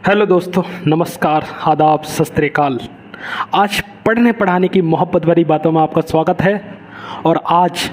Hello दोस्तों, नमस्कार, आदाब, सत श्री अकाल। आज पढ़ने पढ़ाने की मोहब्बत भरी बातों में आपका स्वागत है। और आज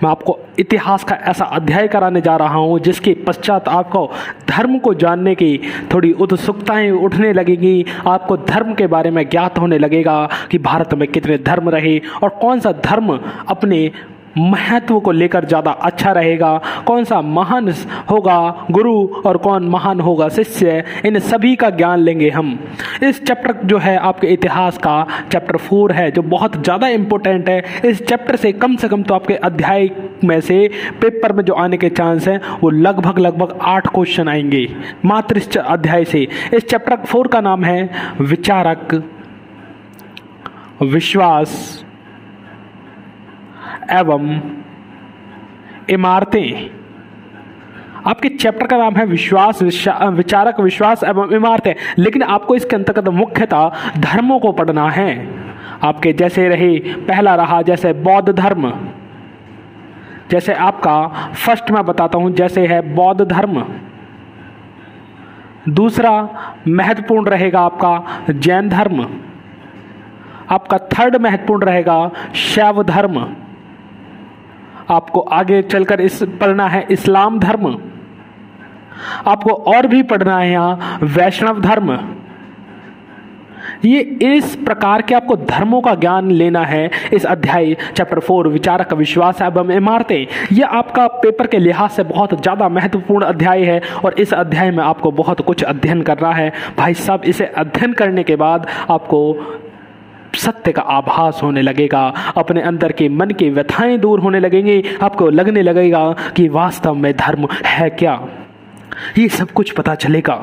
मैं आपको इतिहास का ऐसा अध्याय कराने जा रहा हूं जिसके पश्चात आपको धर्म को जानने की थोड़ी उत्सुकताएं उठने लगेगी। आपको धर्म के बारे में ज्ञात होने लगेगा कि भारत में कितने धर्म रहे और कौन सा धर्म अपने महत्व को लेकर ज़्यादा अच्छा रहेगा, कौन सा महान होगा गुरु और कौन महान होगा शिष्य। इन सभी का ज्ञान लेंगे हम। इस चैप्टर जो है आपके इतिहास का चैप्टर 4 है, जो बहुत ज़्यादा इम्पोर्टेंट है। इस चैप्टर से कम तो आपके अध्याय में से पेपर में जो आने के चांस हैं वो लगभग 8 क्वेश्चन आएंगे मात्र इस अध्याय से। इस चैप्टर 4 का नाम है विचारक, विश्वास एवं इमारतें। आपके चैप्टर का नाम है विचारक, विश्वास एवं इमारतें, लेकिन आपको इसके अंतर्गत मुख्यतः धर्मों को पढ़ना है। आपके जैसे रहे, पहला रहा जैसे बौद्ध धर्म, जैसे आपका फर्स्ट मैं बताता हूं, जैसे है बौद्ध धर्म। दूसरा महत्वपूर्ण रहेगा आपका जैन धर्म। आपका थर्ड महत्वपूर्ण रहेगा शैव धर्म। आपको आगे चलकर पढ़ना है इस्लाम धर्म। आपको और भी पढ़ना है यहाँ वैष्णव धर्म। ये इस प्रकार के आपको धर्मों का ज्ञान लेना है इस अध्याय चैप्टर 4 विचारक, विश्वास एवं इमारतें। ये आपका पेपर के लिहाज से बहुत ज़्यादा महत्वपूर्ण अध्याय है और इस अध्याय में आपको बहुत कुछ अध्ययन करना है भाई साहब। इसे अध्ययन करने के बाद आपको सत्य का आभास होने लगेगा, अपने अंदर के मन की व्यथाएं दूर होने लगेंगी। आपको लगने लगेगा कि वास्तव में धर्म है क्या। ये सब कुछ पता चलेगा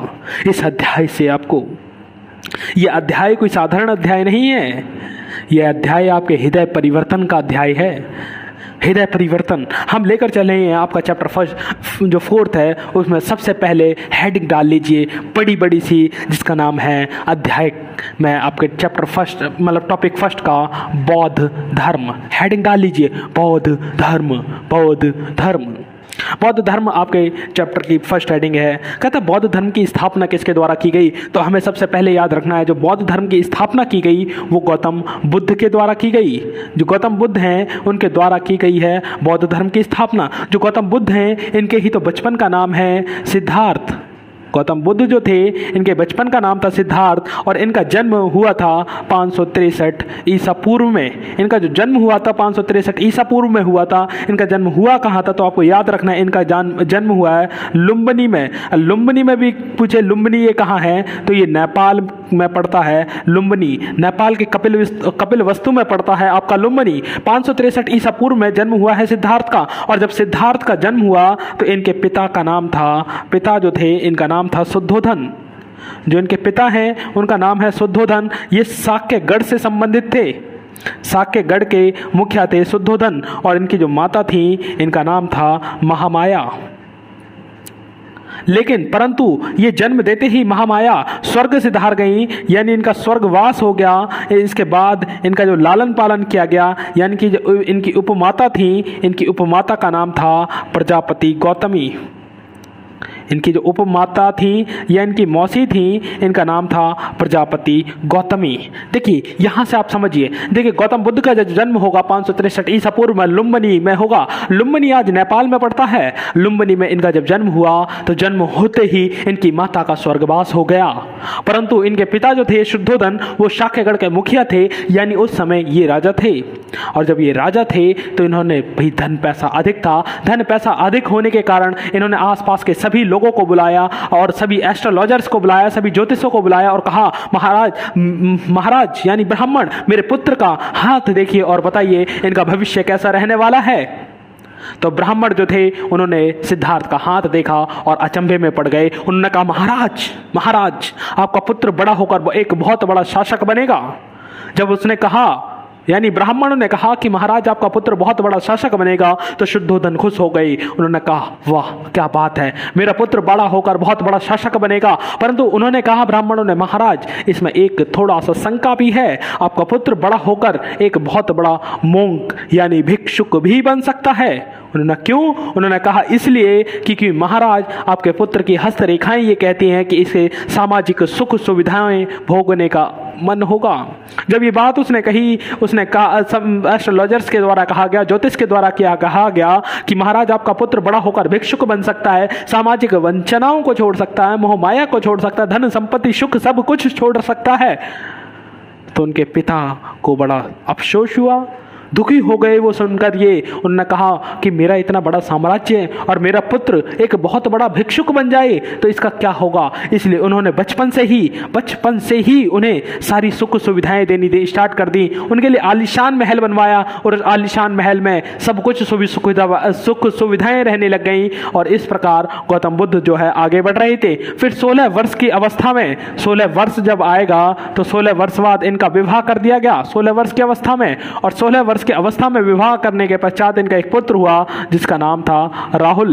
इस अध्याय से आपको। ये अध्याय कोई साधारण अध्याय नहीं है। यह अध्याय आपके हृदय परिवर्तन का अध्याय है। हृदय परिवर्तन हम लेकर चले हैं। आपका चैप्टर फर्स्ट जो 4 है उसमें सबसे पहले हेडिंग डाल लीजिए बड़ी सी, जिसका नाम है अध्याय में आपके चैप्टर फर्स्ट मतलब टॉपिक फर्स्ट का बौद्ध धर्म। हेडिंग डाल लीजिए बौद्ध धर्म, बौद्ध धर्म। बौद्ध धर्म आपके चैप्टर की फर्स्ट हेडिंग है। कहता है बौद्ध धर्म की स्थापना किसके द्वारा की गई। तो हमें सबसे पहले याद रखना है जो बौद्ध धर्म की स्थापना की गई वो गौतम बुद्ध के द्वारा की गई। जो गौतम बुद्ध हैं उनके द्वारा की गई है बौद्ध धर्म की स्थापना। जो गौतम बुद्ध हैं इनके ही तो बचपन का नाम है सिद्धार्थ। गौतम बुद्ध जो थे इनके बचपन का नाम था सिद्धार्थ और इनका जन्म हुआ था 563 ईसा पूर्व में। इनका जो जन्म हुआ था 563 ईसा पूर्व में हुआ था। इनका जन्म हुआ कहाँ था तो आपको याद रखना है इनका जन्म हुआ है लुम्बिनी में। लुम्बिनी में भी पूछे लुम्बिनी ये कहाँ है तो ये नेपाल में पड़ता है। लुम्बिनी नेपाल के कपिल वस्तु में पड़ता है आपका लुम्बिनी। 563 ईसा पूर्व में जन्म हुआ है सिद्धार्थ का। और जब सिद्धार्थ का जन्म हुआ तो इनके पिता का नाम था, पिता जो थे इनका नाम था शुद्धोधन। जो इनके पिता हैं उनका नाम है शुद्धोधन। ये साक्यगढ़ से संबंधित थे। साक्यगढ़ के मुखिया थे शुद्धोधन। और इनकी जो माता थी इनका नाम था महामाया। लेकिन परंतु ये जन्म देते ही महामाया स्वर्ग से धार गई, यानी इनका स्वर्गवास हो गया। इसके बाद इनका जो लालन पालन किया गया, यानी कि जो इनकी उपमाता थी, इनकी उपमाता का नाम था प्रजापति गौतमी। इनकी जो उपमाता थी या इनकी मौसी थी इनका नाम था प्रजापति गौतमी। देखिए यहाँ से आप समझिए, देखिए गौतम बुद्ध का जन्म होगा 563 ईसा पूर्व में लुम्बिनी में होगा। लुम्बिनी आज नेपाल में पड़ता है। लुम्बिनी में इनका जब जन्म हुआ तो जन्म होते ही इनकी माता का स्वर्गवास हो गया। परंतु इनके पिता जो थे शुद्धोधन वो साक्यगढ़ के मुखिया थे, यानी उस समय ये राजा थे। और जब ये राजा थे तो इन्होंने भाई धन पैसा अधिक था। धन पैसा अधिक होने के कारण इन्होंने आसपास के सभी लोगों को बुलाया और सभी एस्ट्रोलॉजर्स को बुलाया, सभी ज्योतिषों को बुलाया और कहा महाराज यानी ब्राह्मण मेरे पुत्र का हाथ देखिए और बताइए इनका भविष्य कैसा रहने वाला है। तो ब्राह्मण जो थे उन्होंने सिद्धार्थ का हाथ देखा और अचंभे में पड़ गए। उन्होंने कहा महाराज आपका पुत्र बड़ा होकर एक बहुत बड़ा शासक बनेगा। जब उसने कहा यानी ब्राह्मणों ने कहा कि महाराज आपका पुत्र बहुत बड़ा शासक बनेगा तो शुद्धोधन खुश हो गई। उन्होंने कहा वाह क्या बात है, मेरा पुत्र बड़ा होकर बहुत बड़ा शासक बनेगा। परंतु उन्होंने कहा ब्राह्मणों ने महाराज इसमें एक थोड़ा सा शंका भी है, आपका पुत्र बड़ा होकर एक बहुत बड़ा मोंक यानी भिक्षुक भी बन सकता है। उन्होंने क्यों? उन्होंने कहा इसलिए क्योंकि महाराज आपके पुत्र की हस्तरेखाएं ये कहती हैं कि इसे सामाजिक सुख सुविधाएं भोगने का मन होगा। जब ये बात उसने कही, उसने कहा, एस्ट्रोलॉजर्स के द्वारा कहा गया, ज्योतिष के द्वारा कहा गया कि महाराज आपका पुत्र बड़ा होकर भिक्षुक बन सकता है, सामाजिक वंचनाओं को छोड़ सकता है, मोह माया को छोड़ सकता है, धन संपत्ति सुख सब कुछ छोड़ सकता है। तो उनके पिता को बड़ा अफसोस हुआ, दुखी हो गए वो सुनकर ये। उन्होंने कहा कि मेरा इतना बड़ा साम्राज्य और मेरा पुत्र एक बहुत बड़ा भिक्षुक बन जाए तो इसका क्या होगा। इसलिए उन्होंने बचपन से ही उन्हें सारी सुख सुविधाएं देनी स्टार्ट कर दी। उनके लिए आलीशान महल बनवाया और उस आलीशान महल में सब कुछ सुख सुविधाएं रहने लग गई। और इस प्रकार गौतम बुद्ध जो है आगे बढ़ रहे थे। फिर 16 वर्ष की अवस्था में, 16 वर्ष जब आएगा तो 16 वर्ष बाद इनका विवाह कर दिया गया 16 वर्ष की अवस्था में। और 16 वर्ष की अवस्था में विवाह करने के पश्चात इनका एक पुत्र हुआ जिसका नाम था राहुल।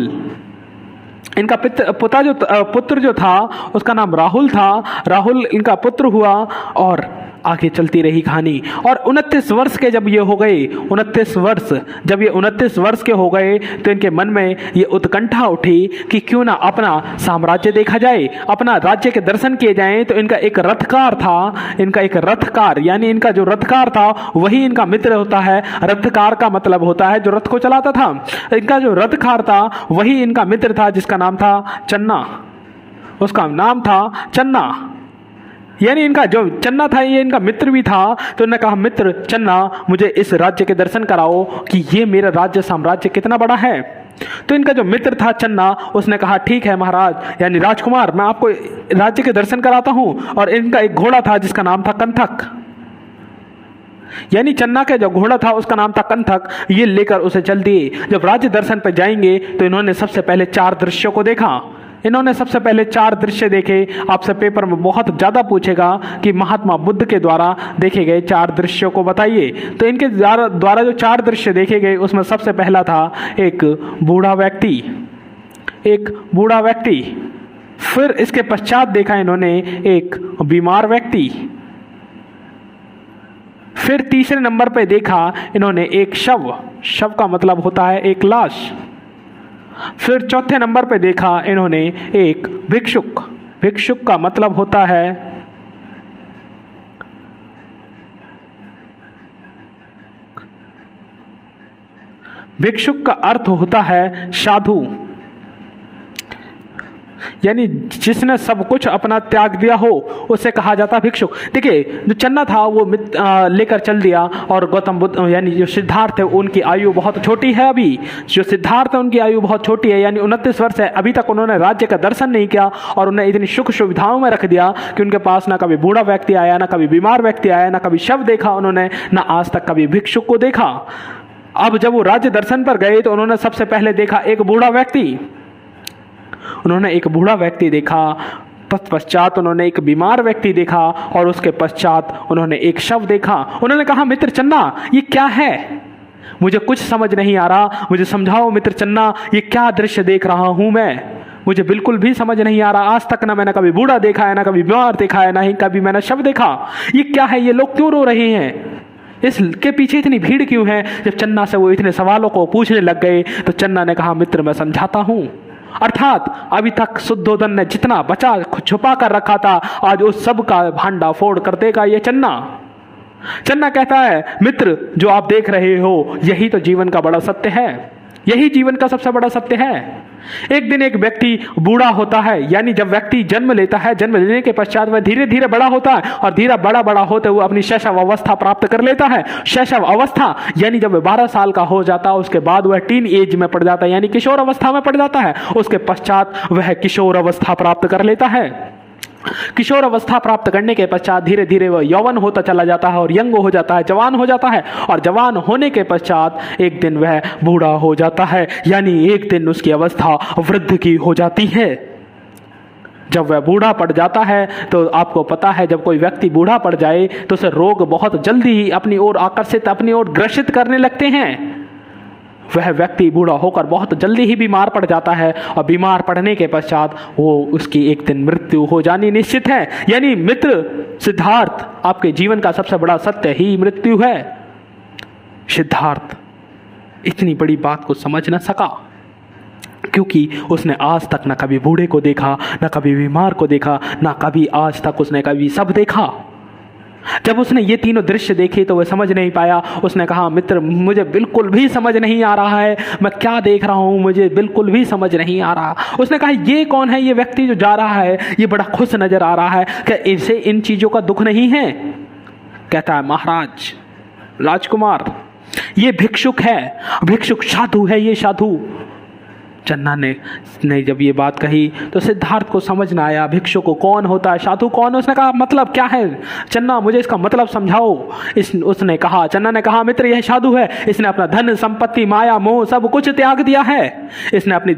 इनका पुत्र जो था उसका नाम राहुल था। राहुल इनका पुत्र हुआ और आगे चलती रही कहानी। और 29 वर्ष के जब ये हो गए, 29 वर्ष के हो गए तो इनके मन में ये उत्कंठा उठी कि क्यों ना अपना साम्राज्य देखा जाए, अपना राज्य के दर्शन किए जाएं। तो इनका एक रथकार था, यानी इनका जो रथकार था वही इनका मित्र होता है। रथकार का मतलब होता है जो रथ को चलाता था। इनका जो रथकार था वही इनका मित्र था जिसका नाम था चन्ना। उसका नाम था चन्ना, यानी इनका जो चन्ना था ये इनका मित्र भी था। तो उन्होंने कहा मित्र चन्ना मुझे इस राज्य के दर्शन कराओ कि ये मेरा राज्य साम्राज्य कितना बड़ा है। तो इनका जो मित्र था चन्ना उसने कहा ठीक है महाराज, यानी राजकुमार, मैं आपको राज्य के दर्शन कराता हूं। और इनका एक घोड़ा था जिसका नाम था कंथक, यानी चन्ना का जो घोड़ा था उसका नाम था कंथक। ये लेकर उसे चल दिए। जब राज्य दर्शन पर जाएंगे तो इन्होंने सबसे पहले 4 दृश्यों को देखा। इन्होंने सबसे पहले 4 दृश्य देखे। आपसे पेपर में बहुत ज़्यादा पूछेगा कि महात्मा बुद्ध के द्वारा देखे गए 4 दृश्यों को बताइए। तो इनके द्वारा जो 4 दृश्य देखे गए उसमें सबसे पहला था एक बूढ़ा व्यक्ति। फिर इसके पश्चात देखा इन्होंने एक बीमार व्यक्ति। फिर तीसरे नंबर पे देखा इन्होंने एक शव का मतलब होता है एक लाश। फिर चौथे नंबर पे देखा इन्होंने एक भिक्षुक का मतलब होता है भिक्षुक का अर्थ होता है साधु, यानी जिसने सब कुछ अपना त्याग दिया हो उसे कहा जाता भिक्षुक। देखिए जो चन्ना था वो लेकर चल दिया और गौतम बुद्ध यानी जो सिद्धार्थ है उनकी आयु बहुत छोटी है। अभी जो सिद्धार्थ है उनकी आयु बहुत छोटी है, यानी 29 वर्ष है। अभी तक उन्होंने राज्य का दर्शन नहीं किया और उन्हें इतनी सुख सुविधाओं में रख दिया कि उनके पास ना कभी बूढ़ा व्यक्ति आया, ना कभी बीमार व्यक्ति आया, ना कभी शव देखा उन्होंने, ना आज तक कभी भिक्षुक को देखा। अब जब वो राज्य दर्शन पर गए तो उन्होंने सबसे पहले देखा एक बूढ़ा व्यक्ति देखा, तत्पश्चात उन्होंने एक बीमार व्यक्ति देखा और उसके पश्चात उन्होंने एक शव देखा। उन्होंने कहा मित्र चन्ना ये क्या है, मुझे कुछ समझ नहीं आ रहा, मुझे समझाओ मित्र चन्ना ये क्या दृश्य देख रहा हूं मैं, मुझे बिल्कुल भी समझ नहीं आ रहा। आज तक ना मैंने कभी बूढ़ा देखा है, ना कभी बीमार देखा है, ना ही कभी मैंने शव देखा। ये क्या है, ये लोग क्यों रो रहे हैं, इसके पीछे इतनी भीड़ क्यों है। जब चन्ना से वो इतने सवालों को पूछने लग गए तो चन्ना ने कहा मित्र मैं समझाता हूं। अर्थात अभी तक शुद्धोदन ने जितना बचा छुपा कर रखा था आज उस सब का भांडा फोड़ कर देगा ये चन्ना कहता है मित्र जो आप देख रहे हो यही तो जीवन का बड़ा सत्य है, यही जीवन का सबसे बड़ा सत्य है। एक दिन एक व्यक्ति बूढ़ा होता है, यानी जब व्यक्ति जन्म लेता है, जन्म लेने के पश्चात वह धीरे धीरे बड़ा होता है और धीरे बड़ा होते हुए अपनी शैशव अवस्था प्राप्त कर लेता है। शैशव अवस्था यानी जब वह 12 साल का हो जाता है उसके बाद वह टीन एज में पड़ जाता है, यानी किशोर अवस्था में पड़ जाता है। उसके पश्चात वह किशोर अवस्था प्राप्त कर लेता है। किशोर अवस्था प्राप्त करने के पश्चात धीरे धीरे वह यौवन होता चला जाता है और यंग हो जाता है, जवान हो जाता है। और जवान होने के पश्चात एक दिन वह बूढ़ा हो जाता है, यानी एक दिन उसकी अवस्था वृद्ध की हो जाती है। जब वह बूढ़ा पड़ जाता है तो आपको पता है जब कोई व्यक्ति बूढ़ा पड़ जाए तो उसे रोग बहुत जल्दी ही अपनी ओर आकर्षित, अपनी ओर ग्रसित करने लगते हैं। वह व्यक्ति बूढ़ा होकर बहुत जल्दी ही बीमार पड़ जाता है और बीमार पड़ने के पश्चात वो उसकी एक दिन मृत्यु हो जानी निश्चित है। यानी मित्र सिद्धार्थ आपके जीवन का सबसे बड़ा सत्य ही मृत्यु है। सिद्धार्थ इतनी बड़ी बात को समझ न सका, क्योंकि उसने आज तक न कभी बूढ़े को देखा, न कभी बीमार को देखा, न कभी आज तक उसने कभी सब देखा। जब उसने ये तीनों दृश्य देखे तो वह समझ नहीं पाया। उसने कहा, मित्र मुझे बिल्कुल भी समझ नहीं आ रहा है, मैं क्या देख रहा हूँ, मुझे बिल्कुल भी समझ नहीं आ रहा। उसने कहा, ये कौन है ये व्यक्ति जो जा रहा है, ये बड़ा खुश नजर आ रहा है, क्या इसे इन चीज़ों का दुख नहीं है? कहता है, महाराज राजकुमार, ये भिक्षुक है, भिक्षुक साधु है, ये साधु। चन्ना ने जब ये बात कही तो सिद्धार्थ को समझ ना आया भिक्षु को कौन होता है, साधु कौन है। उसने कहा, मतलब क्या है चन्ना, मुझे इसका मतलब समझाओ। चन्ना ने कहा, मित्र यह साधु है, इसने अपना धन संपत्ति माया मोह सब कुछ त्याग दिया है। इसने अपनी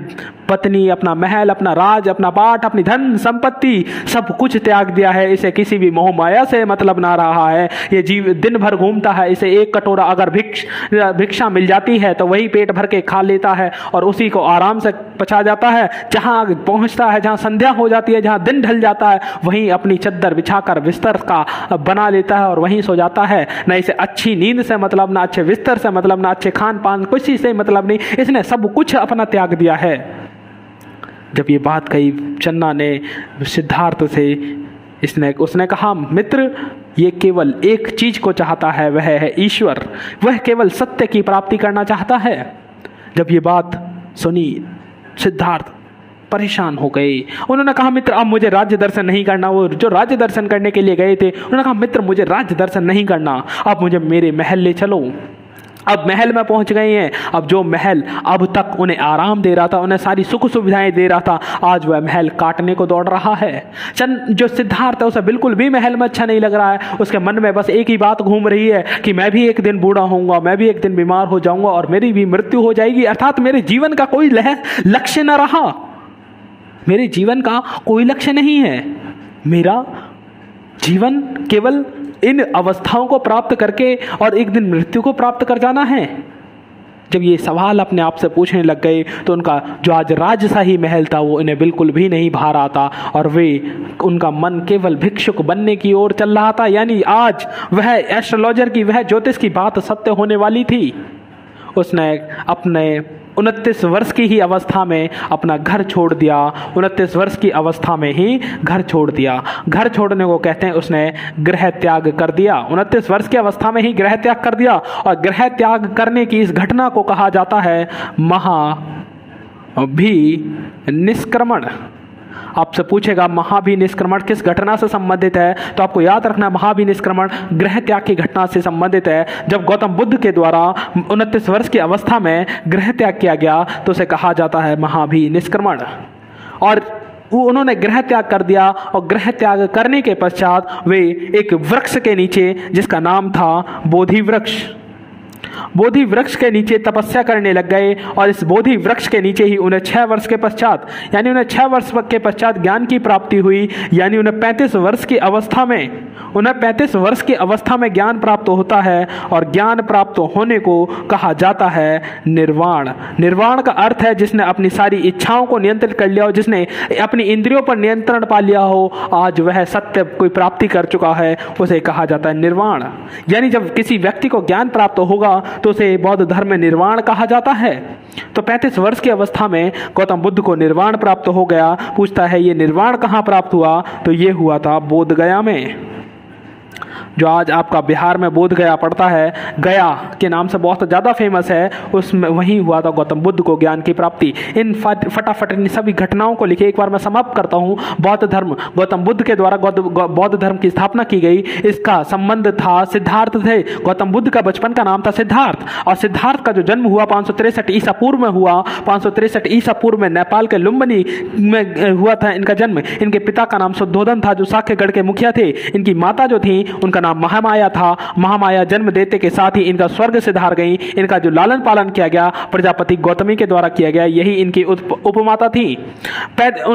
पत्नी, अपना महल, अपना राज, अपना पाठ, अपनी धन संपत्ति सब कुछ त्याग दिया है। इसे किसी भी मोह माया से मतलब ना रहा है। ये जीव दिन भर घूमता है, इसे एक कटोरा अगर भिक्षा मिल जाती है तो वही पेट भर के खा लेता है और उसी को आराम से पचा जाता है। जहां पहुंचता है, जहां संध्या हो जाती है, जहां दिन ढल जाता है, वहीं अपनी चद्दर बिछाकर बिस्तर का बना लेता है और वहीं सो जाता है। न इसे अच्छी नींद से मतलब, ना अच्छे बिस्तर से मतलब, ना अच्छे खान पान किसी से मतलब नहीं। इसने सब कुछ अपना त्याग दिया है। जब ये बात कही चन्ना ने सिद्धार्थ से, उसने कहा, मित्र ये केवल एक चीज को चाहता है, वह है ईश्वर। वह केवल सत्य की प्राप्ति करना चाहता है। जब ये बात सुनी सिद्धार्थ परेशान हो गए। उन्होंने कहा, मित्र अब मुझे राज्य दर्शन नहीं करना। वो जो राज्य दर्शन करने के लिए गए थे, उन्होंने कहा, मित्र मुझे राज्य दर्शन नहीं करना, अब मुझे मेरे महल ले चलो। अब महल में पहुंच गए हैं। अब जो महल अब तक उन्हें आराम दे रहा था, उन्हें सारी सुख सुविधाएं दे रहा था, आज वह महल काटने को दौड़ रहा है। जो सिद्धार्थ है उसे बिल्कुल भी महल में अच्छा नहीं लग रहा है। उसके मन में बस एक ही बात घूम रही है कि मैं भी एक दिन बूढ़ा होऊंगा, मैं भी एक दिन बीमार हो जाऊंगा और मेरी भी मृत्यु हो जाएगी, अर्थात मेरे जीवन का कोई लक्ष्य न रहा। मेरे जीवन का कोई लक्ष्य नहीं है। मेरा जीवन केवल इन अवस्थाओं को प्राप्त करके और एक दिन मृत्यु को प्राप्त कर जाना है। जब ये सवाल अपने आप से पूछने लग गए तो उनका जो आज राजशाही महल था वो इन्हें बिल्कुल भी नहीं भा रहा था और उनका मन केवल भिक्षुक बनने की ओर चल रहा था। यानी आज वह एस्ट्रोलॉजर की, वह ज्योतिष की बात सत्य होने वाली थी। उसने अपने 29 वर्ष की ही अवस्था में अपना घर छोड़ दिया। 29 वर्ष की अवस्था में ही घर छोड़ दिया। घर छोड़ने को कहते हैं उसने गृह त्याग कर दिया। 29 वर्ष की अवस्था में ही गृह त्याग कर दिया और गृह त्याग करने की इस घटना को कहा जाता है महाभिनिष्क्रमण। आपसे पूछेगा महाभिनिष्क्रमण किस घटना से संबंधित है, तो आपको याद रखना महाभिनिष्क्रमण गृह त्याग की घटना से संबंधित है। जब गौतम बुद्ध के द्वारा 29 वर्ष की अवस्था में गृह त्याग किया गया तो उसे कहा जाता है महाभिनिष्क्रमण। और उन्होंने गृह त्याग कर दिया और गृह त्याग करने के पश्चात वे एक वृक्ष के नीचे, जिसका नाम था बोधि वृक्ष, बोधि वृक्ष के नीचे तपस्या करने लग गए। और इस बोधि वृक्ष के नीचे ही उन्हें 6 वर्ष के पश्चात, यानी उन्हें 6 वर्ष के पश्चात ज्ञान की प्राप्ति हुई। यानी उन्हें 35 वर्ष की अवस्था में ज्ञान प्राप्त होता है और ज्ञान प्राप्त होने को कहा जाता है निर्वाण। निर्वाण का अर्थ है जिसने अपनी सारी इच्छाओं को नियंत्रित कर लिया हो, जिसने अपनी इंद्रियों पर नियंत्रण पा लिया हो, आज वह सत्य कोई प्राप्ति कर चुका है, उसे कहा जाता है निर्वाण। यानी जब किसी व्यक्ति को ज्ञान प्राप्त होगा तो उसे बौद्ध धर्म में निर्वाण कहा जाता है। तो 35 वर्ष की अवस्था में गौतम बुद्ध को निर्वाण प्राप्त हो गया। पूछता है ये निर्वाण कहाँ प्राप्त हुआ, तो ये हुआ था बोध गया में, जो आज आपका बिहार में बोध गया पड़ता है, गया के नाम से बहुत ज़्यादा फेमस है। उसमें वहीं हुआ था गौतम बुद्ध को ज्ञान की प्राप्ति। इन फटाफट इन सभी घटनाओं को लिखे एक बार मैं समाप्त करता हूँ। बौद्ध धर्म, गौतम बुद्ध के द्वारा बौद्ध धर्म की स्थापना की गई। इसका संबंध था सिद्धार्थ थे। गौतम बुद्ध का बचपन का नाम था सिद्धार्थ और सिद्धार्थ का जो जन्म हुआ 563 ईसा पूर्व में हुआ। 563 ईसा पूर्व में नेपाल के लुम्बिनी में हुआ था इनका जन्म। इनके पिता का नाम शुद्धोधन था जो साक्यगढ़ के मुखिया थे। इनकी माता जो थी उनका नाम महामाया था। महामाया जन्म देते के साथ ही इनका स्वर्ग से धार गई। इनका जो लालन पालन किया गया प्रजापति गौतमी के द्वारा किया गया, यही इनकी उपमाता थी।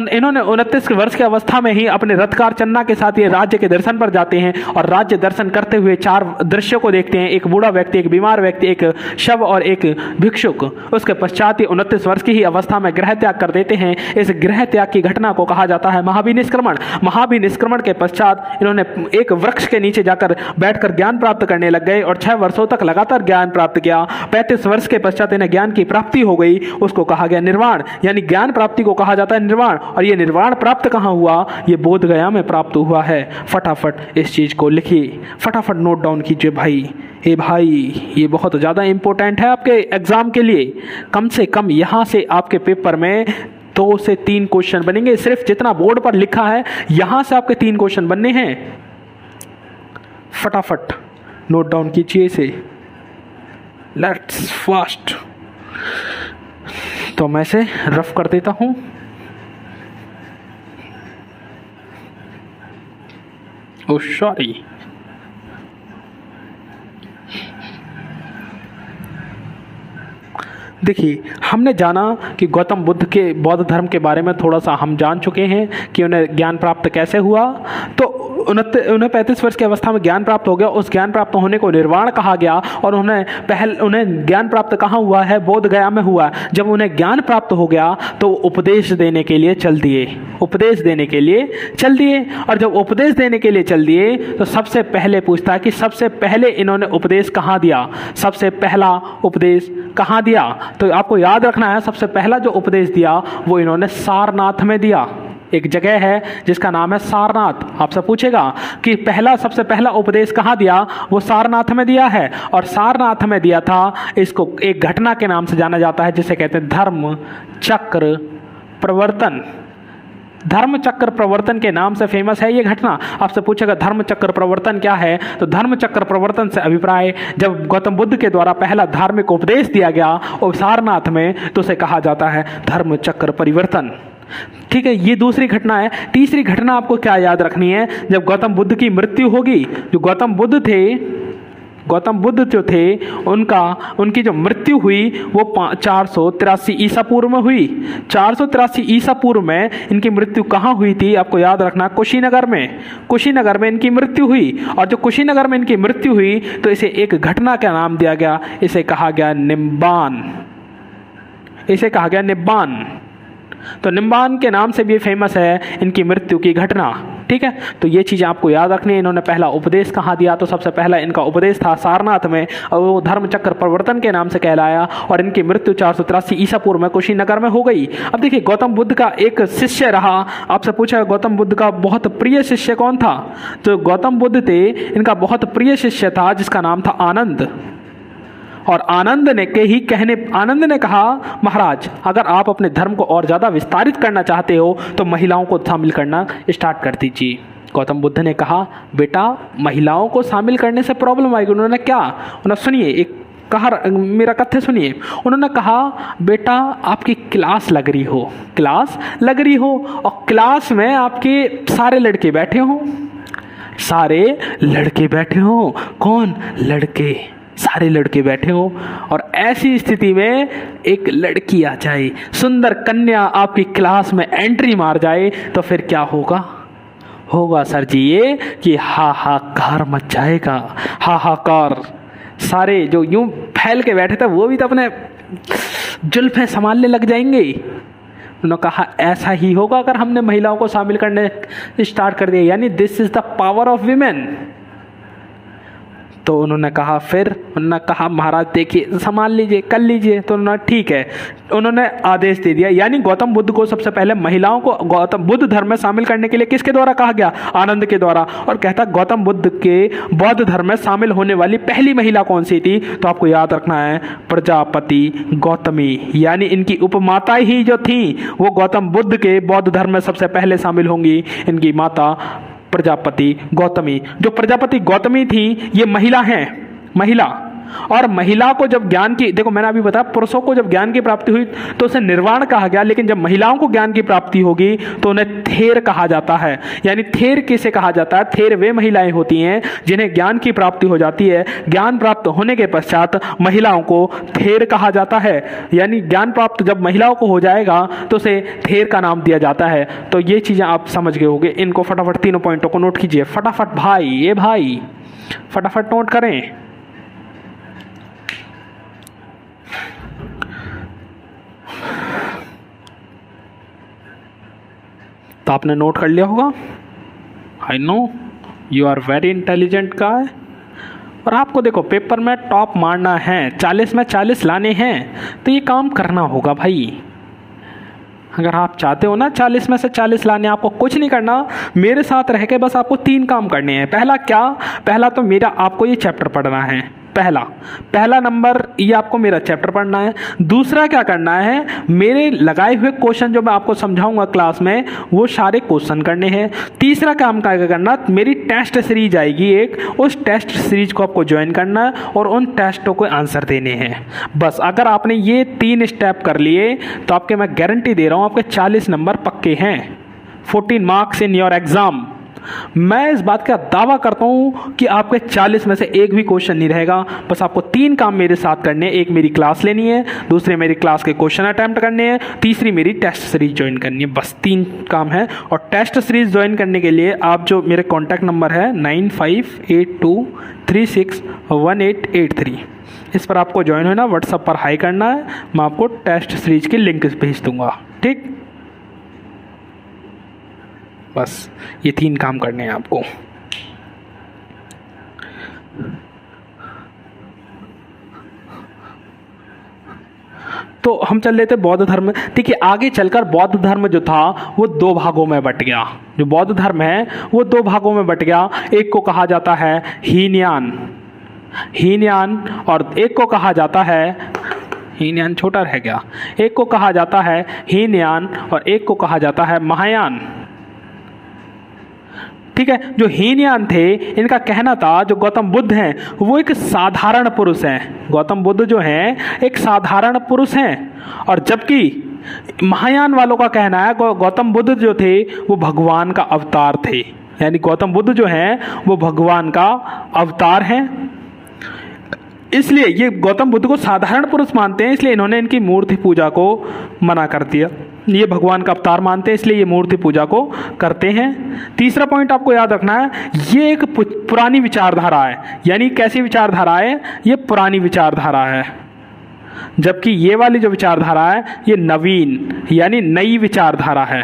इन्होंने 29 वर्ष की अवस्था में ही अपने रथकार चन्ना के साथ ये राज्य के दर्शन पर जाते हैं और राज्य दर्शन करते हुए 4 दृश्यों को देखते हैं, एक बूढ़ा व्यक्ति, एक बीमार व्यक्ति, एक शव और एक भिक्षुक। उसके पश्चात ही 29 वर्ष की ही अवस्था में गृह त्याग कर देते हैं। इस गृह त्याग की घटना को कहा जाता है महाभिनिष्क्रमण। महाभिनिष्क्रमण के पश्चात इन्होंने एक वृक्ष के नीचे जाकर बैठकर ज्ञान प्राप्त करने लग गए और 6 वर्षों तक लगातार ज्ञान प्राप्त किया। 35 वर्ष के पश्चात इन्हें ज्ञान की प्राप्ति हो गई। उसको कहा गया निर्वाण, यानी ज्ञान प्राप्ति को कहा जाता है निर्वाण। और ये निर्वाण प्राप्त कहाँ हुआ? ये बोध गया में प्राप्त हुआ है। फटाफट इस चीज को लिखिए, फटाफट नोट डाउन कीजिए भाई। भाई ये बहुत ज़्यादा इंपॉर्टेंट है आपके एग्जाम के लिए। कम से कम यहाँ से आपके पेपर में 2 से 3 क्वेश्चन बनेंगे। सिर्फ जितना बोर्ड पर लिखा है यहाँ से आपके 3 क्वेश्चन बनने हैं। फटाफट नोट डाउन कीजिए इसे। Let's fast. तो मैं इसे रफ कर देता हूँ। ओह सॉरी, देखिए हमने जाना कि गौतम बुद्ध के बौद्ध धर्म के बारे में थोड़ा सा हम जान चुके हैं कि उन्हें ज्ञान प्राप्त कैसे हुआ। तो उन्हें 35 वर्ष की अवस्था में ज्ञान प्राप्त हो गया। उस ज्ञान प्राप्त होने को निर्वाण कहा गया। और उन्हें ज्ञान प्राप्त कहाँ हुआ है? बोध गया में हुआ। जब उन्हें ज्ञान प्राप्त हो गया तो उपदेश देने के लिए चल दिए, उपदेश देने के लिए चल दिए। और जब उपदेश देने के लिए चल दिए तो सबसे पहले पूछता है कि सबसे पहले इन्होंने उपदेश कहाँ दिया? सबसे पहला उपदेश कहाँ दिया? तो आपको याद रखना है, सबसे पहला जो उपदेश दिया वो इन्होंने सारनाथ में दिया। एक जगह है जिसका नाम है सारनाथ। आपसे पूछेगा कि सबसे पहला उपदेश कहाँ दिया? वो सारनाथ में दिया है। और सारनाथ में दिया था। इसको एक घटना के नाम से जाना जाता है जिसे कहते हैं धर्म चक्र प्रवर्तन। धर्म चक्र प्रवर्तन के नाम से फेमस है ये घटना। आपसे पूछेगा धर्म चक्र प्रवर्तन क्या है? तो धर्म चक्र प्रवर्तन से अभिप्राय जब गौतम बुद्ध के द्वारा पहला धार्मिक उपदेश दिया गया और सारनाथ में, तो उसे कहा जाता है धर्म चक्र परिवर्तन। ठीक है, ये दूसरी घटना है। तीसरी घटना आपको क्या याद रखनी है? जब गौतम बुद्ध की मृत्यु होगी, जो गौतम बुद्ध जो थे उनकी जो मृत्यु हुई वो 483 ईसा पूर्व में हुई। 483 ईसा पूर्व में इनकी मृत्यु कहाँ हुई थी? आपको याद रखना, कुशीनगर में। कुशीनगर में इनकी मृत्यु हुई। और जो कुशीनगर में इनकी मृत्यु हुई तो इसे एक घटना का नाम दिया गया। इसे कहा गया निब्बान। इसे कहा गया निब्बान। तो निब्बान के नाम से भी फेमस है इनकी मृत्यु की घटना। ठीक है, तो ये चीज़ आपको याद रखनी है। इन्होंने पहला उपदेश कहाँ दिया? तो सबसे पहला इनका उपदेश था सारनाथ में और वो धर्म चक्र प्रवर्तन के नाम से कहलाया। और इनकी मृत्यु 483 ईसा पूर्व में कुशीनगर में हो गई। अब देखिए गौतम बुद्ध का एक शिष्य रहा। आपसे पूछा गौतम बुद्ध का बहुत प्रिय शिष्य कौन था? तो गौतम बुद्ध थे, इनका बहुत प्रिय शिष्य था जिसका नाम था आनंद। और आनंद ने कहा महाराज अगर आप अपने धर्म को और ज़्यादा विस्तारित करना चाहते हो तो महिलाओं को शामिल करना स्टार्ट कर दीजिए। गौतम बुद्ध ने कहा बेटा महिलाओं को शामिल करने से प्रॉब्लम आएगी। उन्होंने क्या? उन्होंने सुनिए, मेरा कथ्य सुनिए। उन्होंने कहा बेटा आपकी क्लास लग रही हो और क्लास में आपके सारे लड़के बैठे हो। कौन? लड़के, सारे लड़के बैठे हो। और ऐसी स्थिति में एक लड़की आ जाए, सुंदर कन्या आपकी क्लास में एंट्री मार जाए तो फिर क्या होगा सर जी? ये कि हाहाकार मच जाएगा। हाहाकार। सारे जो यूं फैल के बैठे थे वो भी तो अपने जुल्फें संभालने लग जाएंगे। उन्होंने कहा ऐसा ही होगा अगर हमने महिलाओं को शामिल करने स्टार्ट कर दिया, यानी this is the power of women. तो उन्होंने कहा महाराज देखिए संभाल लीजिए, कर लीजिए। तो उन्होंने ठीक है, उन्होंने आदेश दे दिया। यानी गौतम बुद्ध को सबसे पहले महिलाओं को गौतम बुद्ध धर्म में शामिल करने के लिए किसके द्वारा कहा गया? आनंद के द्वारा। और कहता गौतम बुद्ध के बौद्ध धर्म में शामिल होने वाली पहली महिला कौन सी थी? तो आपको याद रखना है प्रजापति गौतमी। यानी इनकी उपमाता ही जो थी वो गौतम बुद्ध के बौद्ध धर्म में सबसे पहले शामिल होंगी। इनकी माता प्रजापति गौतमी। जो प्रजापति गौतमी थी ये महिला। और महिला को जब ज्ञान की, देखो मैंने अभी बताया पुरुषों को जब ज्ञान की प्राप्ति हुई तो उसे निर्वाण कहा गया, लेकिन जब महिलाओं को ज्ञान की प्राप्ति होगी तो उन्हें थेर कहा जाता है। यानी थेर किसे कहा जाता है? थेर वे महिलाएं होती हैं जिन्हें ज्ञान की प्राप्ति हो जाती है। ज्ञान प्राप्त होने के पश्चात महिलाओं को थेर कहा जाता है। यानी ज्ञान प्राप्त जब महिलाओं को हो जाएगा तो उसे थेर का नाम दिया जाता है। तो ये चीजें आप समझ गए होंगे। इनको फटाफट तीनों पॉइंटों को नोट कीजिए फटाफट भाई फटाफट नोट करें। तो आपने नोट कर लिया होगा, I know. You are very intelligent guy. और आपको देखो पेपर में टॉप मारना है, 40 में 40 लाने हैं, तो ये काम करना होगा भाई। अगर आप चाहते हो ना 40 में से 40 लाने, आपको कुछ नहीं करना, मेरे साथ रह के बस आपको 3 काम करने हैं। पहला क्या? पहला तो मेरा आपको ये चैप्टर पढ़ना है, पहला नंबर ये आपको मेरा चैप्टर पढ़ना है। दूसरा क्या करना है, मेरे लगाए हुए क्वेश्चन जो मैं आपको समझाऊंगा क्लास में, वो सारे क्वेश्चन करने हैं। तीसरा काम क्या करना, मेरी टेस्ट सीरीज आएगी एक, उस टेस्ट सीरीज को आपको ज्वाइन करना है और उन टेस्टों को आंसर देने हैं। बस अगर आपने ये 3 स्टेप कर लिए तो आपके, मैं गारंटी दे रहा हूँ, आपके 40 नंबर पक्के हैं, 14 मार्क्स इन योर एग्जाम। मैं इस बात का दावा करता हूं कि आपके 40 में से एक भी क्वेश्चन नहीं रहेगा। बस आपको 3 काम मेरे साथ करने हैं। एक, मेरी क्लास लेनी है, दूसरे मेरी क्लास के क्वेश्चन अटेम्प्ट करने हैं, तीसरी मेरी टेस्ट सीरीज ज्वाइन करनी है। बस 3 काम है। और टेस्ट सीरीज ज्वाइन करने के लिए आप जो मेरे कॉन्टैक्ट नंबर है 9582361883, इस पर आपको ज्वाइन होना, व्हाट्सएप पर हाई करना है, मैं आपको टेस्ट सीरीज की लिंक भेज दूंगा। ठीक, बस ये 3 काम करने हैं आपको। तो हम चल रहे थे बौद्ध धर्म। देखिए आगे चलकर बौद्ध धर्म जो था वो 2 भागों में बट गया। जो बौद्ध धर्म है वो 2 भागों में बट गया। एक को कहा जाता है हीनयान, और एक को कहा जाता है, हीनयान छोटा रह गया, एक को कहा जाता है हीनयान और एक को कहा जाता है महायान। ठीक है, जो हीनयान थे इनका कहना था जो गौतम बुद्ध हैं वो एक साधारण पुरुष हैं। गौतम बुद्ध जो हैं एक साधारण पुरुष हैं, और जबकि महायान वालों का कहना है गौतम बुद्ध जो थे वो भगवान का अवतार थे। यानी गौतम बुद्ध जो हैं वो भगवान का अवतार हैं। इसलिए ये गौतम बुद्ध को साधारण पुरुष मानते हैं, इसलिए इन्होंने इनकी मूर्ति पूजा को मना कर दिया। ये भगवान का अवतार मानते हैं, इसलिए ये मूर्ति पूजा को करते हैं। तीसरा पॉइंट आपको याद रखना है, ये एक पुरानी विचारधारा है। यानी कैसी विचारधारा है? ये पुरानी विचारधारा है, जबकि ये वाली जो विचारधारा है ये नवीन यानी नई विचारधारा है।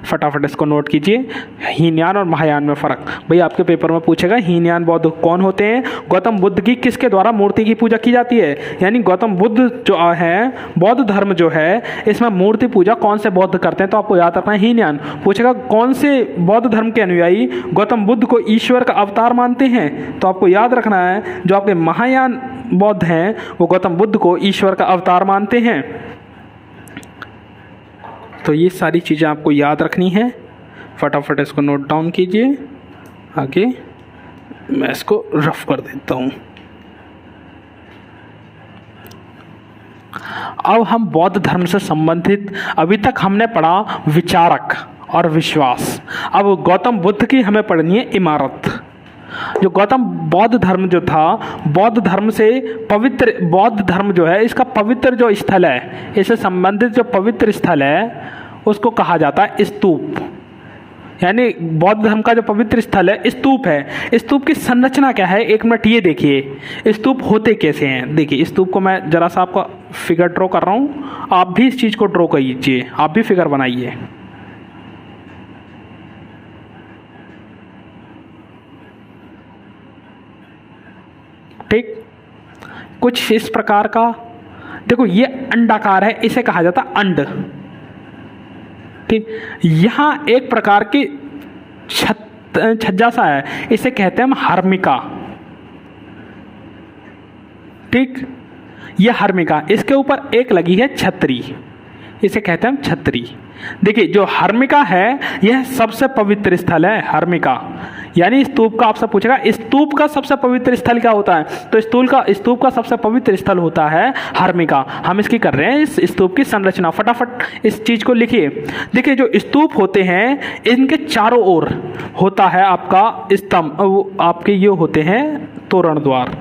फटाफट इसको नोट कीजिए, हीनयान और महायान में फर्क। भाई आपके पेपर में पूछेगा हीनयान बौद्ध कौन होते हैं, गौतम बुद्ध की किसके द्वारा मूर्ति की पूजा की जाती है। यानी गौतम बुद्ध जो है, बौद्ध धर्म जो है, इसमें मूर्ति पूजा कौन से बौद्ध करते हैं, तो आपको याद रखना है हीनयान। पूछेगा कौन से बौद्ध धर्म के अनुयायी गौतम बुद्ध को ईश्वर का अवतार मानते हैं, तो आपको याद रखना है जो आपके महायान बौद्ध हैं वो गौतम बुद्ध को ईश्वर का अवतार मानते हैं। तो ये सारी चीज़ें आपको याद रखनी है। फटाफट इसको नोट डाउन कीजिए। आगे मैं इसको रफ कर देता हूँ। अब हम बौद्ध धर्म से संबंधित अभी तक हमने पढ़ा विचारक और विश्वास। अब गौतम बुद्ध की हमें पढ़नी है इमारत। जो गौतम बौद्ध धर्म जो था, बौद्ध धर्म से पवित्र, बौद्ध धर्म जो है इसका पवित्र जो स्थल है, इससे संबंधित जो पवित्र स्थल है उसको कहा जाता है स्तूप। यानी बौद्ध धर्म का जो पवित्र स्थल है स्तूप है। स्तूप की संरचना क्या है, 1 मिनट ये देखिए स्तूप होते कैसे हैं। देखिए स्तूप को मैं जरा सा आपका फिगर ड्रॉ कर रहा हूँ, आप भी इस चीज़ को ड्रॉ कीजिए, आप भी फिगर बनाइए। ठीक, कुछ इस प्रकार का देखो, ये अंडाकार है, इसे कहा जाता अंड। ठीक, यहां एक प्रकार की छज्जा सा है, इसे कहते हैं हम हर्मिका। ठीक, ये हर्मिका, इसके ऊपर एक लगी है छतरी, इसे कहते हैं हम छतरी। देखिए जो हर्मिका है यह सबसे पवित्र स्थल है। हर्मिका यानी स्तूप का आपसे पूछेगा स्तूप का सबसे पवित्र स्थल क्या होता है, तो स्तूप का सबसे पवित्र स्थल होता है हर्मिका। हम इसकी कर रहे हैं इस स्तूप की संरचना। फटाफट इस चीज को लिखिए। देखिए जो स्तूप होते हैं इनके चारों ओर होता है आपका स्तंभ, आपके ये होते हैं तोरण द्वार,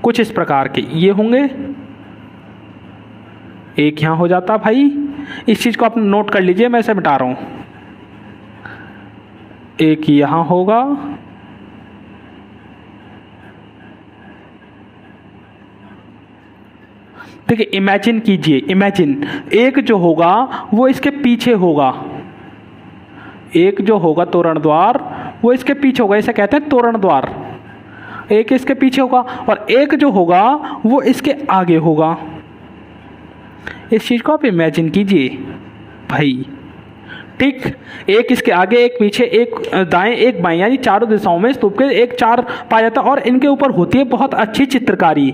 कुछ इस प्रकार के ये होंगे। एक यहां हो जाता भाई, इस चीज को आप नोट कर लीजिए, मैं इसे मिटा रहा हूं। एक यहां होगा, देखिए इमेजिन कीजिए, इमेजिन एक जो होगा वो इसके पीछे होगा, एक जो होगा तोरण द्वार वो इसके पीछे होगा, इसे कहते हैं तोरण द्वार। एक इसके पीछे होगा और एक जो होगा वो इसके आगे होगा। इस चीज को आप इमेजिन कीजिए भाई, ठीक। एक इसके आगे, एक पीछे, एक दाएं, एक बाएं, यानी चारों दिशाओं में स्तूप के एक चार पाया जाता है और इनके ऊपर होती है बहुत अच्छी चित्रकारी।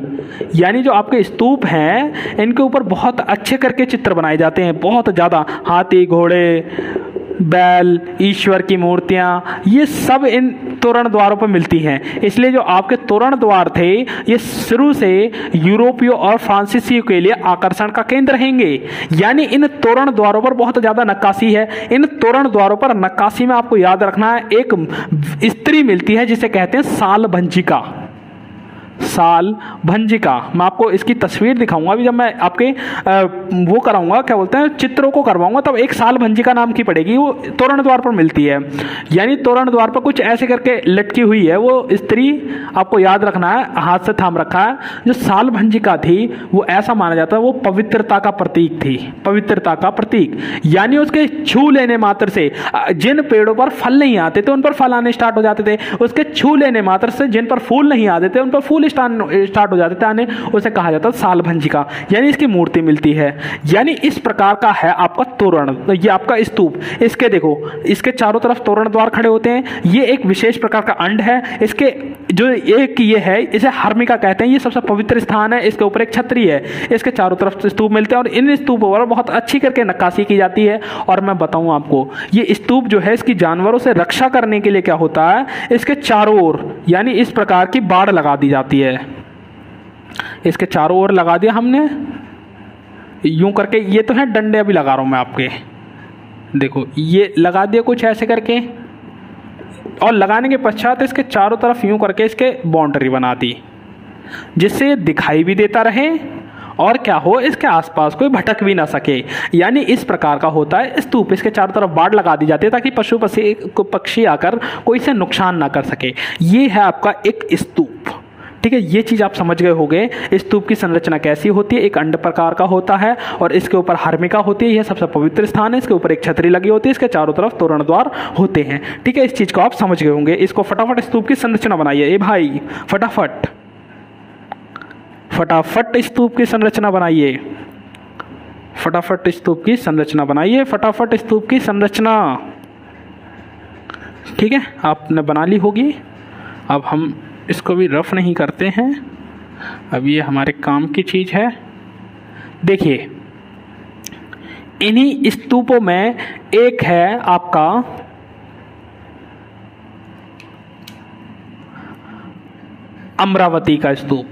यानी जो आपके स्तूप हैं इनके ऊपर बहुत अच्छे करके चित्र बनाए जाते हैं, बहुत ज़्यादा। हाथी, घोड़े, बैल, ईश्वर की मूर्तियां, ये सब इन तोरण द्वारों पर मिलती हैं। इसलिए जो आपके तोरण द्वार थे ये शुरू से यूरोपियों और फ्रांसीसियों के लिए आकर्षण का केंद्र रहेंगे। यानी इन तोरण द्वारों पर बहुत ज़्यादा नक्काशी है। इन तोरण द्वारों पर नक्काशी में आपको याद रखना है, एक स्त्री मिलती है जिसे कहते हैं साल भंजिका। साल भंजिका, मैं आपको इसकी तस्वीर दिखाऊंगा अभी, जब मैं आपके वो कराऊंगा, क्या बोलते हैं, चित्रों को करवाऊंगा, तब एक साल भंजिका नाम की पड़ेगी, वो तोरण द्वार पर मिलती है। यानी तोरण द्वार पर कुछ ऐसे करके लटकी हुई है वो स्त्री, आपको याद रखना है, हाथ से थाम रखा है। जो साल भंजिका थी वो ऐसा माना जाता है वो पवित्रता का प्रतीक थी, पवित्रता का प्रतीक। यानी उसके छू लेने मात्र से जिन पेड़ों पर फल नहीं आते थे उन पर फल आने स्टार्ट हो जाते थे, उसके छू लेने मात्र से जिन पर फूल नहीं आते थे उन पर फूल स्टार्ट हो जाते थे आने, उसे कहा जाता है साल भंजिका। यानी इसकी मूर्ति मिलती है। यानी इस प्रकार का है आपका तोरण, ये आपका स्तूप। इसके देखो, इसके चारों तरफ तोरण द्वार खड़े होते हैं। ये एक विशेष प्रकार का अंड है। इसके जो एक ये है, इसे हर्मिका कहते हैं, ये सबसे पवित्र स्थान है। इसके ऊपर एक छतरी है, इसके चारों तरफ स्तूप मिलते हैं और इन स्तूपों पर बहुत अच्छी करके नक्काशी की जाती है। और मैं बताऊं आपको, ये स्तूप जो है इसकी जानवरों से रक्षा करने के लिए क्या होता है, इसके चारों ओर यानी इस प्रकार की बाड़ लगा दी जाती है। इसके चारों ओर लगा दिया हमने यूं करके, ये तो है डंडे अभी लगा रहा हूं मैं आपके, देखो ये लगा दिया कुछ ऐसे करके, और लगाने के पश्चात इसके चारों तरफ यूं करके इसके बाउंड्री बना दी, जिससे ये दिखाई भी देता रहे और क्या हो, इसके आसपास कोई भटक भी ना सके। यानी इस प्रकार का होता है स्तूप। इसके चारों तरफ बाड़ लगा दी जाती है ताकि पशु पक्षी आकर कोई से नुकसान ना कर सके। ये है आपका एक स्तूप, ठीक है। ये चीज़ आप समझ गए होंगे। स्तूप की संरचना कैसी होती है, एक अंड प्रकार का होता है और इसके ऊपर हर्मिका होती है, यह सबसे पवित्र स्थान है। इसके ऊपर एक छतरी लगी होती है, इसके चारों तरफ तोरण द्वार होते हैं, ठीक है। इस चीज़ को आप समझ गए होंगे। इसको फटाफट स्तूप की संरचना बनाइए, ए भाई फटाफट फटाफट स्तूप की संरचना बनाइए, फटाफट स्तूप की संरचना बनाइए, फटाफट स्तूप की संरचना, ठीक है। आपने बना ली होगी। अब हम इसको भी रफ नहीं करते हैं, अब ये हमारे काम की चीज है। देखिए, इन्हीं स्तूपों में एक है आपका अमरावती का स्तूप,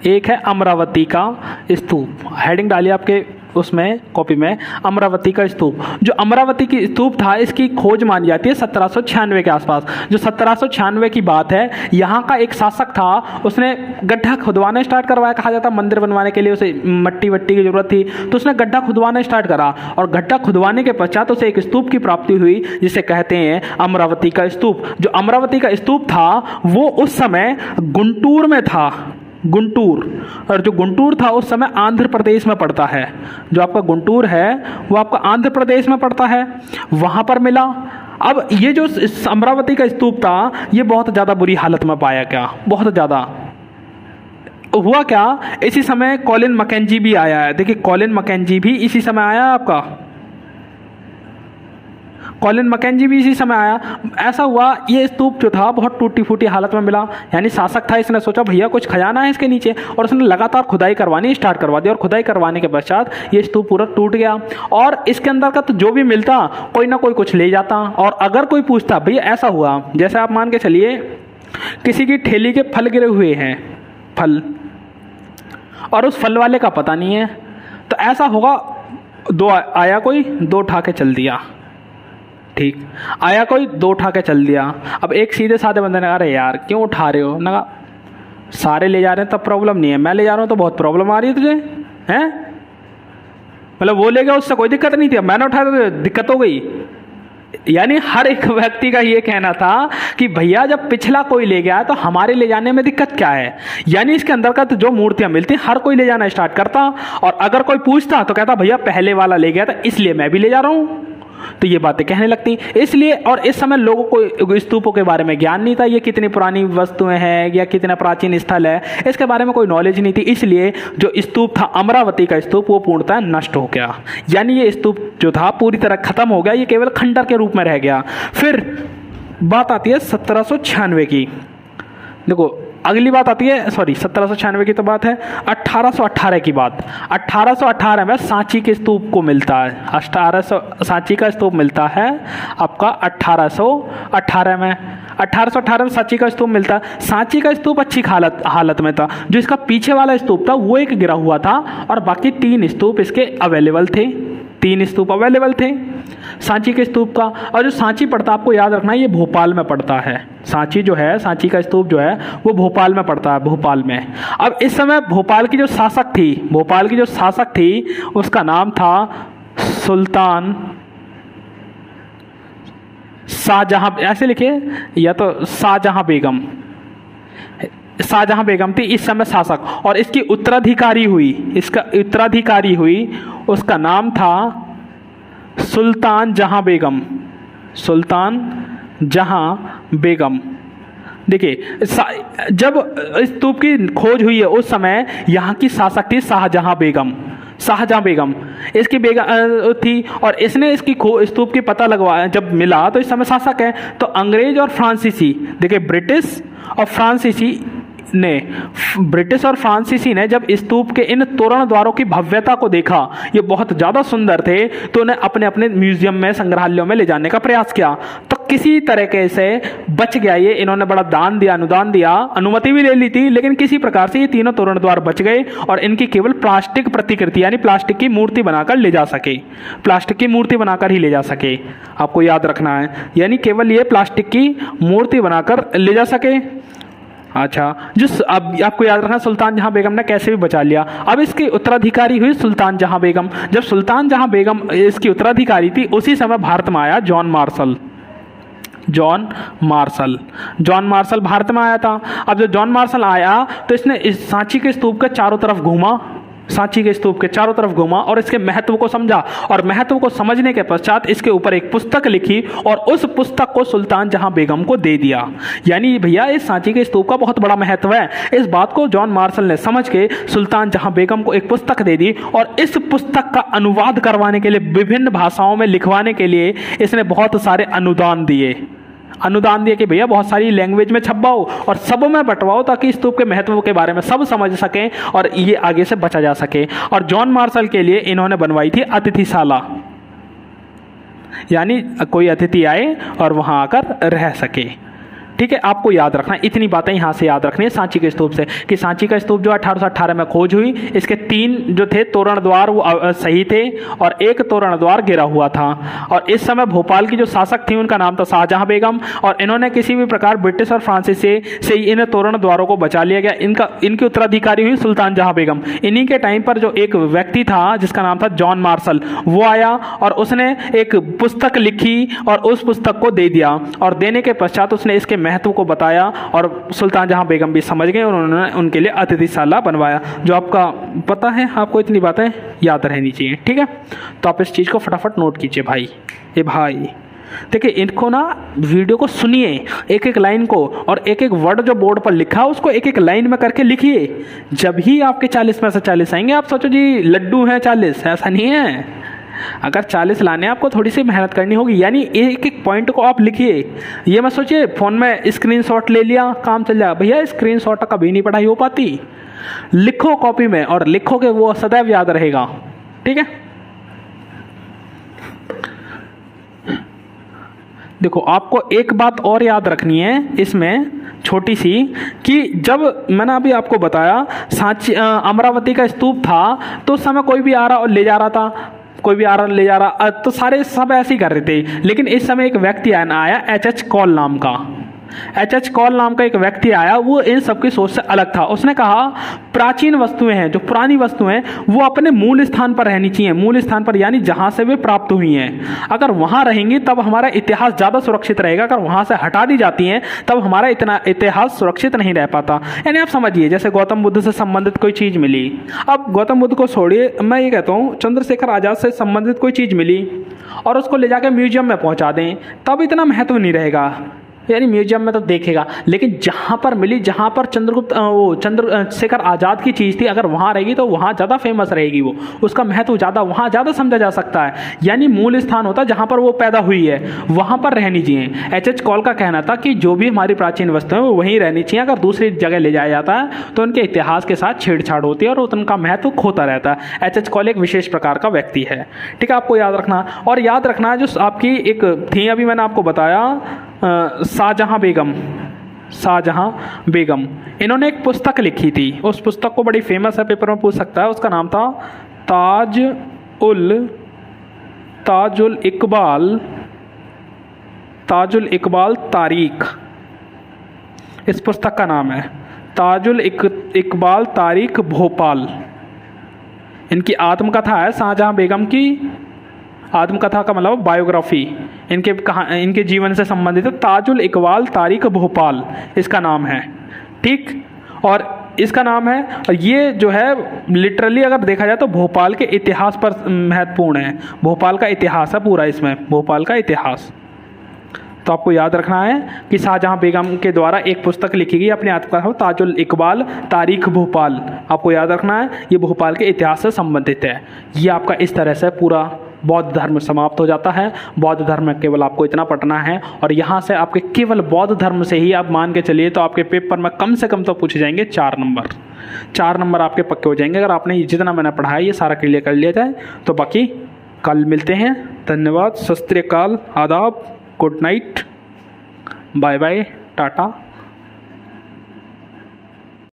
एक है अमरावती का स्तूप। हेडिंग डालिए आपके उसमें कॉपी में, अमरावती का स्तूप। जो अमरावती की स्तूप था इसकी खोज मानी जाती है 1796 के आसपास। जो 1796 की बात है, यहाँ का एक शासक था, उसने गड्ढा खुदवाना स्टार्ट करवाया, कहा जाता मंदिर बनवाने के लिए उसे मट्टी वट्टी की जरूरत थी, तो उसने गड्ढा खुदवाना स्टार्ट करा और गड्ढा खुदवाने के पश्चात उसे एक स्तूप की प्राप्ति हुई जिसे कहते हैं अमरावती का स्तूप। जो अमरावती का स्तूप था वो उस समय गुंटूर में था, गुंटूर, और जो गुंटूर था उस समय आंध्र प्रदेश में पड़ता है। जो आपका गुंटूर है वो आपका आंध्र प्रदेश में पड़ता है, वहाँ पर मिला। अब ये जो अमरावती का स्तूप था ये बहुत ज़्यादा बुरी हालत में पाया गया, बहुत ज़्यादा। हुआ क्या, इसी समय कॉलिन मैकेंजी भी आया है। देखिए कॉलिन मैकेंजी भी इसी समय आया है, आपका कॉलिन मैकेंजी भी इसी समय आया। ऐसा हुआ ये स्तूप जो था बहुत टूटी फूटी हालत में मिला। यानी शासक था, इसने सोचा भैया कुछ खजाना है इसके नीचे, और उसने लगातार खुदाई करवानी स्टार्ट करवा दी। और खुदाई करवाने के पश्चात ये स्तूप पूरा टूट गया और इसके अंदर का तो जो भी मिलता कोई ना कोई कुछ ले जाता। और अगर कोई पूछता, भैया ऐसा हुआ जैसे आप मान के चलिए किसी की ठेली के फल गिरे हुए हैं, फल, और उस फल वाले का पता नहीं है, तो ऐसा होगा दो आया कोई, दो उठा के चल दिया, ठीक, आया कोई दो उठा के चल दिया। अब एक सीधे साधे बंदे ने कहा, अरे यार क्यों उठा रहे हो? ना सारे ले जा रहे हैं तब प्रॉब्लम नहीं है, मैं ले जा रहा हूँ तो बहुत प्रॉब्लम आ रही है तुझे, हैं? मतलब वो ले गया उससे कोई दिक्कत नहीं थी, मैंने उठाया तो दिक्कत हो गई। यानी हर एक व्यक्ति का ये कहना था कि भैया जब पिछला कोई ले गया तो हमारे ले जाने में दिक्कत क्या है। यानी इसके अंदर का तो जो मूर्तियां मिलती हर कोई ले जाना स्टार्ट करता, और अगर कोई पूछता तो कहता भैया पहले वाला ले गया था इसलिए मैं भी ले जा रहा हूँ। तो ये बातें कहने लगती। इसलिए और इस समय लोगों को स्तूपों के बारे में ज्ञान नहीं था, ये कितनी पुरानी वस्तुएं हैं या कितना प्राचीन स्थल है, इसके बारे में कोई नॉलेज नहीं थी। इसलिए जो स्तूप था अमरावती का स्तूप, वो पूर्णतः नष्ट हो गया, यानी ये स्तूप जो था पूरी तरह खत्म हो गया, ये केवल खंडर के रूप में रह गया। फिर बात आती है 1796 की। देखो अगली बात आती है, सॉरी 1796 की तो बात है, 1818 की बात। 1818 में सांची के स्तूप को मिलता है, 1800 सांची का स्तूप मिलता है आपका 1818 में। 1818 में सांची का स्तूप मिलता है। सांची का स्तूप अच्छी हालत में था। जो इसका पीछे वाला स्तूप था वो एक गिरा हुआ था और बाकी 3 स्तूप इसके अवेलेबल थे, 3 स्तूप अवेलेबल थे सांची के स्तूप का। और जो सांची पड़ता है, आपको याद रखना है, ये भोपाल में पड़ता है। सांची जो है, सांची का स्तूप जो है वो भोपाल में पड़ता है, भोपाल में। अब इस समय भोपाल की जो शासक थी उसका नाम था सुल्तान शाहजहां, ऐसे लिखे या तो शाहजहां बेगम थी इस समय शासक। और इसकी उत्तराधिकारी हुई, उसका नाम था सुल्तान जहां बेगम। देखिए जब स्तूप की खोज हुई है उस समय यहाँ की शासक थी शाहजहां बेगम इसकी बेगम थी। और इसने इसकी स्तूप की पता लगवाया, जब मिला तो इस समय शासक है। तो अंग्रेज और फ्रांसीसी, देखिए ब्रिटिश और फ्रांसीसी ने जब स्तूप के इन तोरण द्वारों की भव्यता को देखा, ये बहुत ज़्यादा सुंदर थे, तो उन्हें अपने अपने म्यूजियम में, संग्रहालयों में ले जाने का प्रयास किया। तो किसी तरीके से बच गया ये, इन्होंने बड़ा दान दिया, अनुदान दिया, अनुमति भी ले ली थी, लेकिन किसी प्रकार से ये तीनों तोरण द्वार बच गए और इनकी केवल प्लास्टिक प्रतिकृति यानी प्लास्टिक की मूर्ति बनाकर ले जा सके, प्लास्टिक की मूर्ति बनाकर ही ले जा सके। आपको याद रखना है, यानी केवल ये प्लास्टिक की मूर्ति बनाकर ले जा सके। अच्छा, अब आपको याद रखना सुल्तान जहां बेगम ने कैसे भी बचा लिया। अब इसकी उत्तराधिकारी हुई सुल्तान जहां बेगम। जब सुल्तान जहां बेगम इसकी उत्तराधिकारी थी, उसी समय भारत में आया जॉन मार्शल भारत में आया था। अब जब जॉन मार्शल आया तो इसने इस सांची के स्तूप के चारों तरफ घूमा और इसके महत्व को समझा। और महत्व को समझने के पश्चात इसके ऊपर एक पुस्तक लिखी और उस पुस्तक को सुल्तान जहां बेगम को दे दिया। यानी भैया इस सांची के स्तूप का बहुत बड़ा महत्व है। इस बात को जॉन मार्शल ने समझ के सुल्तान जहां बेगम को एक पुस्तक दे दी और इस पुस्तक का अनुवाद करवाने के लिए, विभिन्न भाषाओं में लिखवाने के लिए इसने बहुत सारे अनुदान दिए कि भैया बहुत सारी लैंग्वेज में छपवाओ और सब में बंटवाओ, ताकि स्तूप के महत्व के बारे में सब समझ सकें और ये आगे से बचा जा सके। और जॉन मार्शल के लिए इन्होंने बनवाई थी अतिथिशाला, यानी कोई अतिथि आए और वहां आकर रह सके। ठीक है, आपको याद रखना, इतनी बातें यहाँ से याद रखनी है सांची के स्तूप से, कि सांची का स्तूप जो 1818 में खोज हुई, इसके 3 जो थे तोरण द्वार वो सही थे और एक तोरण द्वार गिरा हुआ था। और इस समय भोपाल की जो शासक थी उनका नाम था शाहजहां बेगम, और इन्होंने किसी भी प्रकार ब्रिटिश और फ्रांसीसी से इन तोरण द्वारों को बचा लिया गया। इनकी उत्तराधिकारी हुई सुल्तान जहां बेगम। इन्हीं के टाइम पर जो एक व्यक्ति था जिसका नाम था जॉन मार्शल, वो आया और उसने एक पुस्तक लिखी और उस पुस्तक को दे दिया। और देने के पश्चात उसने इसके महत्व को बताया और सुल्तान जहां बेगम भी समझ गए और उन्होंने उनके लिए अतिथिशाला बनवाया। जो आपका पता है, आपको इतनी बातें याद रहनी चाहिए। ठीक है, तो आप इस चीज़ को फटाफट नोट कीजिए भाई। देखिए, इनको ना वीडियो को सुनिए, एक एक लाइन को, और एक एक वर्ड जो बोर्ड पर लिखा उसको एक एक लाइन में करके लिखिए। जब ही आपके 40 में से 40 आएंगे, आप सोचो जी लड्डू हैं 40, ऐसा नहीं है। अगर 40 लाने आपको थोड़ी सी मेहनत करनी होगी, यानी एक एक पॉइंट को आप लिखिए। ये मत सोचिए फोन में स्क्रीनशॉट ले लिया काम चल जाएगा, भैया स्क्रीनशॉट कभी नहीं पढ़ाई हो पाती। लिखो कॉपी में और लिखोगे वो सदैव याद रहेगा। ठीक है, देखो आपको एक बात और याद रखनी है इसमें छोटी सी, कि जब मैंने अभी आपको बताया सांची अमरावती का स्तूप था, तो उस समय कोई भी आ रहा और ले जा रहा था, तो सारे सब ऐसे ही कर रहे थे। लेकिन इस समय एक व्यक्ति आया एच कॉल नाम का एक व्यक्ति आया, वो इन सबकी सोच से अलग था। उसने कहा प्राचीन वस्तुएं हैं, जो पुरानी वस्तुएं हैं, वो अपने मूल स्थान पर रहनी चाहिए। मूल स्थान पर यानी जहां से वे प्राप्त हुई हैं, अगर वहां रहेंगी तब हमारा इतिहास ज्यादा सुरक्षित रहेगा। अगर वहां से हटा दी जाती हैं तब हमारा इतना इतिहास सुरक्षित नहीं रह पाता। यानी आप समझिए, जैसे गौतम बुद्ध से संबंधित कोई चीज मिली, अब गौतम बुद्ध को छोड़िए, मैं ये कहता हूँ चंद्रशेखर आजाद से संबंधित कोई चीज मिली, और उसको ले जाकर म्यूजियम में पहुंचा दें, तब इतना महत्व नहीं रहेगा, यानी म्यूजियम में तो देखेगा। लेकिन जहाँ पर मिली, जहाँ पर चंद्रशेखर आज़ाद की चीज़ थी, अगर वहाँ रहेगी तो वहाँ ज़्यादा फेमस रहेगी, वो उसका महत्व ज़्यादा, वहाँ ज़्यादा समझा जा सकता है। यानी मूल स्थान होता है जहाँ पर वो पैदा हुई है, वहाँ पर रहनी चाहिए। एच कॉल का कहना था कि जो भी हमारी प्राचीन वस्तुएं वो वहीं रहनी चाहिए, अगर दूसरी जगह ले जाया जाता है तो उनके इतिहास के साथ छेड़छाड़ होती है और उनका महत्व खोता रहता है। एच कॉल एक विशेष प्रकार का व्यक्ति है, ठीक है, आपको याद रखना। और याद रखना जो आपकी एक थी, अभी मैंने आपको बताया शाहजहां बेगम, इन्होंने एक पुस्तक लिखी थी, उस पुस्तक को बड़ी फेमस है, पेपर में पूछ सकता है, उसका नाम था ताजुल इकबाल तारीख। इस पुस्तक का नाम है ताजुल इकबाल तारीख भोपाल। इनकी आत्मकथा है, शाहजहां बेगम की आत्मकथा का मतलब बायोग्राफी, इनके जीवन से संबंधित है, ताजुल इकबाल तारीख भोपाल इसका नाम है, ठीक। और इसका नाम है, और ये जो है लिटरली अगर देखा जाए तो भोपाल के इतिहास पर महत्वपूर्ण है, भोपाल का इतिहास है पूरा इसमें, भोपाल का इतिहास। तो आपको याद रखना है कि शाहजहां बेगम के द्वारा एक पुस्तक लिखी गई अपने आत्मकथा ताजुल इकबाल तारीख भोपाल, आपको याद रखना है, ये भोपाल के इतिहास से संबंधित है। ये आपका इस तरह से पूरा बौद्ध धर्म समाप्त हो जाता है। बौद्ध धर्म में केवल आपको इतना पढ़ना है, और यहाँ से आपके केवल बौद्ध धर्म से ही आप मान के चलिए तो आपके पेपर में कम से कम तो पूछे जाएंगे 4 नंबर आपके पक्के हो जाएंगे, अगर आपने जितना मैंने पढ़ा है ये सारा क्लियर कर लिया जाए तो। बाकी कल मिलते हैं, धन्यवाद, सत श्री अकाल, आदाब, good night, bye bye, Tata.